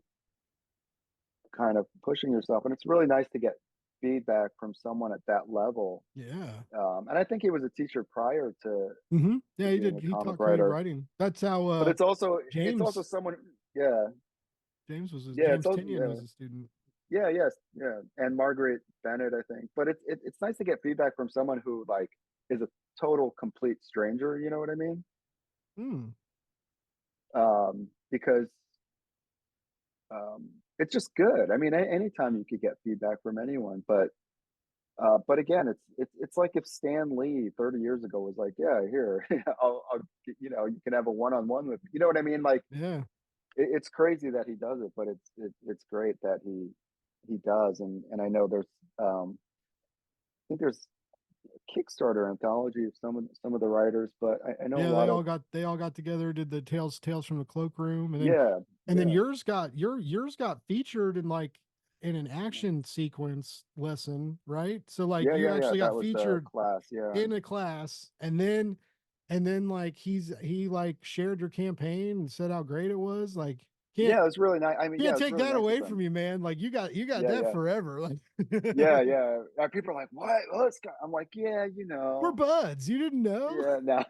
kind of pushing yourself, and it's really nice to get feedback from someone at that level. Yeah. And I think he was a teacher prior Yeah, to he being did. a He comic taught creative writer, writing. That's how but it's also James someone. Yeah, yeah, James Tinian was a student. yes, yeah, and Margaret Bennett, I think. But it's nice to get feedback from someone who like is a total complete stranger. You know what I mean? Hmm. Because it's just good. I mean, anytime you could get feedback from anyone, but again, it's like if Stan Lee 30 years ago was like, yeah, here, I'll you can have a one-on-one with, you know what I mean? Like Yeah. it's crazy that he does it, but it's great that he does. And I know I think there's a Kickstarter anthology of some of the writers, but I know a Yeah, lot of. they all got together, did the Tales from the Cloakroom, Yeah, and then yeah, yours got featured in like in an action sequence lesson, right? So like you yeah. actually That got was the featured class. Yeah, in a class, and then like he like shared your campaign and said how great it was. Like can't yeah. It was really nice. I mean, yeah, can't it was take really that nice of away him. from you, man. Like you got Yeah, that yeah. forever. Like Yeah, yeah. People are like, "What? Oh, it's I'm like, "Yeah, we're buds. You didn't know? Yeah, no."